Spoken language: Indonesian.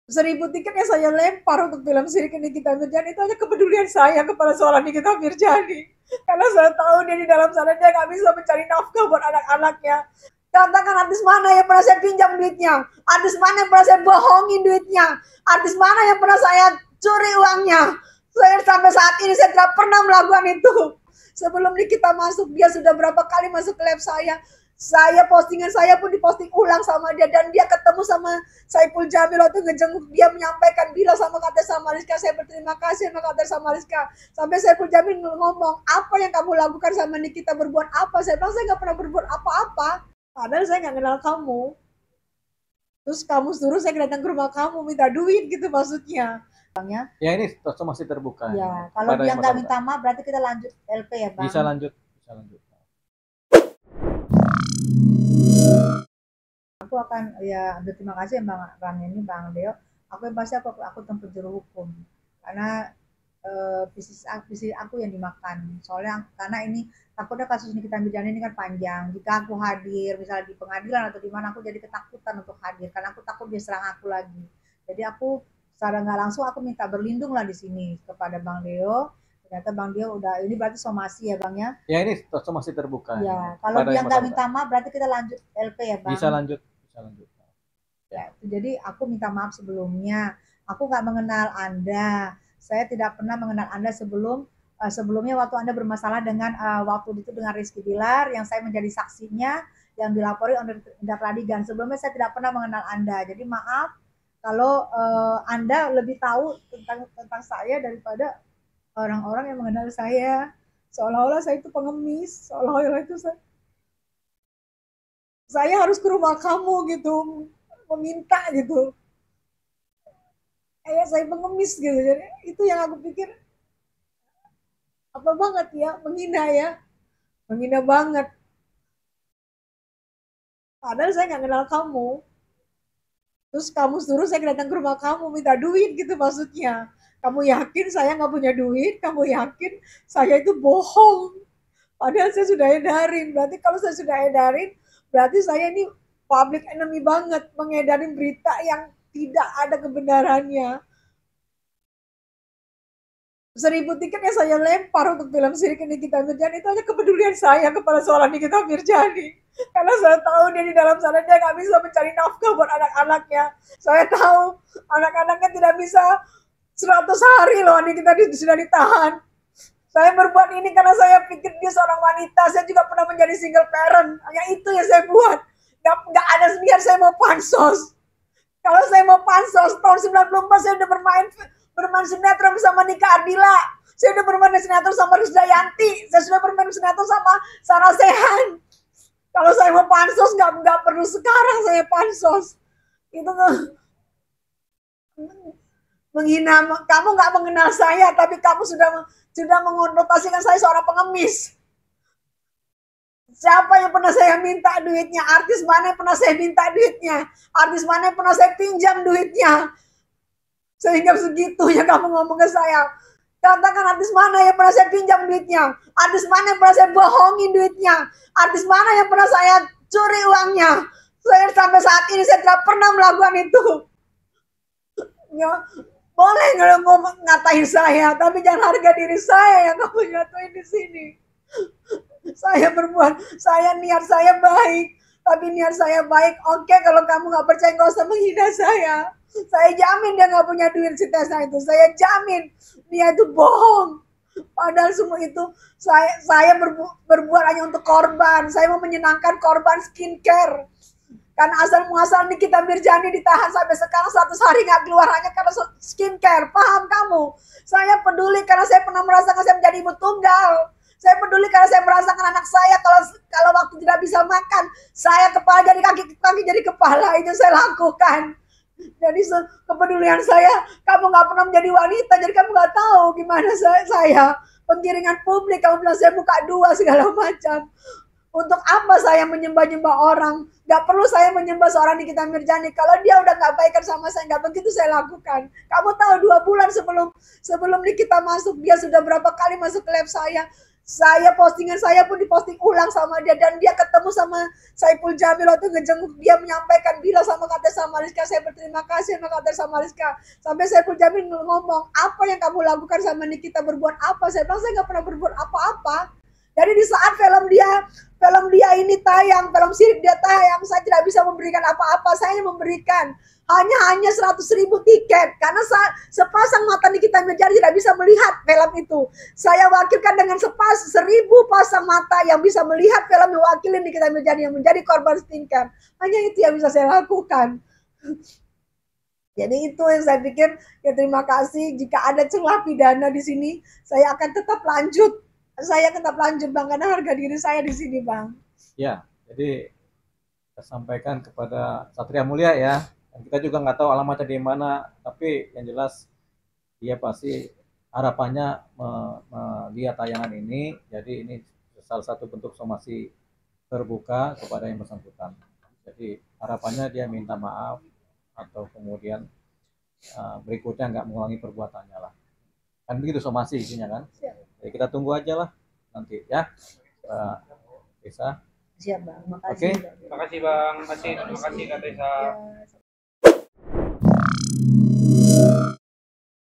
1000 tiket yang saya lempar untuk film Sirik Nikita Mirjani itu hanya kepedulian saya kepada seorang Nikita Mirjani. Karena saya tahu dia di dalam sana dia nggak bisa mencari nafkah buat anak-anaknya. Katakan artis mana yang pernah saya pinjam duitnya, artis mana yang pernah saya bohongin duitnya, artis mana yang pernah saya curi uangnya. Saya sampai saat ini saya tidak pernah melakukan itu. Sebelum Nikita masuk, dia sudah berapa kali masuk ke lab saya. Saya postingan saya pun diposting ulang sama dia, dan dia ketemu sama Saipul Jamil waktu ngejenguk dia, menyampaikan bila sama Kak Tessa Mariska, saya berterima kasih sama Kak Tessa Mariska. Sampai Saipul Jamil ngomong, apa yang kamu lakukan sama Nikita, berbuat apa? Saya bilang saya nggak pernah berbuat apa-apa, padahal saya nggak kenal kamu. Terus kamu suruh saya datang ke rumah kamu minta duit gitu maksudnya. Ya ini masih terbuka. Ya, kalau dia nggak minta maaf berarti kita lanjut LP ya Bang. Bisa lanjut. Aku akan ya berterima kasih Bang ini Bang Deo. Aku yang pasti aku tempuh jalur hukum karena bisnis aku yang dimakan. Soalnya karena ini takutnya kasus Nikita Mirjani ini kan panjang. Jika aku hadir misalnya di pengadilan atau di mana, aku jadi ketakutan untuk hadir karena aku takut dia serang aku lagi. Jadi aku secara nggak langsung aku minta berlindung lah di sini kepada Bang Deo. Ternyata Bang Deo udah, ini berarti somasi ya Bang ya? Ya ini masih terbuka. Ya, kalau dia nggak minta maaf berarti kita lanjut LP ya Bang? Bisa lanjut. Ya, jadi aku minta maaf sebelumnya. Aku nggak mengenal Anda. Saya tidak pernah mengenal Anda sebelumnya waktu Anda bermasalah dengan waktu itu dengan Rizky Bilar yang saya menjadi saksinya yang dilapori oleh Indra Pradigan. Sebelumnya saya tidak pernah mengenal Anda. Jadi maaf kalau Anda lebih tahu tentang saya daripada orang-orang yang mengenal saya. Seolah-olah saya itu pengemis, seolah-olah itu saya harus ke rumah kamu gitu, meminta gitu. Kayak saya pengemis gitu. Jadi itu yang aku pikir apa banget ya, menghina ya. Menghina banget. Padahal saya nggak kenal kamu. Terus kamu suruh saya datang ke rumah kamu minta duit gitu maksudnya. Kamu yakin saya nggak punya duit? Kamu yakin saya itu bohong? Padahal saya sudah edarin. Berarti kalau saya sudah edarin, berarti saya ini public enemy banget, mengedarin berita yang tidak ada kebenarannya. 1000 tiket yang saya lempar untuk film Sirik Nikita Mirjani itu hanya kepedulian saya kepada seorang Nikita Mirjani. Karena saya tahu dia di dalam sana dia nggak bisa mencari nafkah buat anak-anaknya. Saya tahu anak-anaknya tidak bisa 100 hari loh Nikita sudah ditahan. Saya berbuat ini karena saya pikir dia seorang wanita. Saya juga pernah menjadi single parent. Hanya itu yang saya buat. Nggak ada niat saya mau pansos. Kalau saya mau pansos, tahun 94 saya udah bermain sinetron bersama Nika Ardila. Saya udah bermain sinetron sama Risdayanti. Saya sudah bermain sinetron sama Sarah Sehan. Kalau saya mau pansos, nggak perlu sekarang saya pansos. Itu menghina. Kamu nggak mengenal saya, tapi kamu sudah mengonotasikan saya seorang pengemis. Siapa yang pernah saya minta duitnya? Artis mana yang pernah saya minta duitnya? Artis mana yang pernah saya pinjam duitnya? Sehingga segitunya kamu ngomong ke saya. Katakan artis mana yang pernah saya pinjam duitnya? Artis mana yang pernah saya bohongin duitnya? Artis mana yang pernah saya curi uangnya? Saya sampai saat ini saya tidak pernah melakukan itu. Ya, boleh ngomong ngatain saya, tapi jangan harga diri saya yang kamu jatuhin di sini. Saya berbuat, niat saya baik, tapi niat saya baik. Oke, kalau kamu nggak percaya nggak usah menghina saya. Saya jamin dia nggak punya duit si Tessa itu. Saya jamin dia itu bohong. Padahal semua itu saya berbuat hanya untuk korban. Saya mau menyenangkan korban skincare. Karena asal muasal Nikita Mirjani ditahan sampai sekarang 100 hari nggak keluar hanya karena skincare. Paham kamu? Saya peduli karena saya pernah merasakan saya menjadi ibu tunggal. Saya peduli karena saya merasakan anak saya kalau waktu tidak bisa makan, saya kepala jadi kaki jadi kepala, itu saya lakukan. Jadi kepedulian saya, kamu nggak pernah menjadi wanita, jadi kamu nggak tahu gimana saya penggiringan publik. Kamu bilang saya buka dua segala macam. Untuk apa saya menyembah-nyembah orang? Gak perlu saya menyembah seorang Nikita Mirjani. Kalau dia udah gak baikan sama saya, gak begitu saya lakukan. Kamu tahu 2 bulan sebelum Nikita masuk, dia sudah berapa kali masuk ke lab saya. Postingan saya pun diposting ulang sama dia, dan dia ketemu sama Saiful Jamil waktu ngejenguk dia, menyampaikan bilang sama Kak Tessa Mariska, saya berterima kasih sama Kak Tessa Mariska. Sampai Saiful Jamil ngomong, apa yang kamu lakukan sama Nikita, berbuat apa? Saya bilang saya nggak pernah berbuat apa-apa. Jadi di saat film dia ini tayang, film Sirik dia tayang, saya tidak bisa memberikan apa-apa. Saya memberikan hanya 100.000 tiket, karena sepasang mata Nikita Mirzani tidak bisa melihat film itu. Saya wakilkan dengan 1.000 pasang mata yang bisa melihat film yang wakilin Nikita Mirzani yang menjadi korban stinker. Hanya itu yang bisa saya lakukan. Jadi itu yang saya pikir, ya terima kasih. Jika ada celah pidana di sini, saya akan tetap lanjut. Saya tetap lanjut, Bang, karena harga diri saya di sini, Bang. Ya, jadi kita sampaikan kepada Satria Mulia ya. Kita juga nggak tahu alamatnya di mana, tapi yang jelas dia pasti harapannya melihat tayangan ini. Jadi ini salah satu bentuk somasi terbuka kepada yang bersangkutan. Jadi harapannya dia minta maaf atau kemudian berikutnya nggak mengulangi perbuatannya lah. Kan begitu somasi isinya kan. Jadi kita tunggu aja lah nanti ya. Bisa. Siap, Bang. Makasih. Oke. Terima kasih Bang. Terima kasih Kak Tessa. Ya.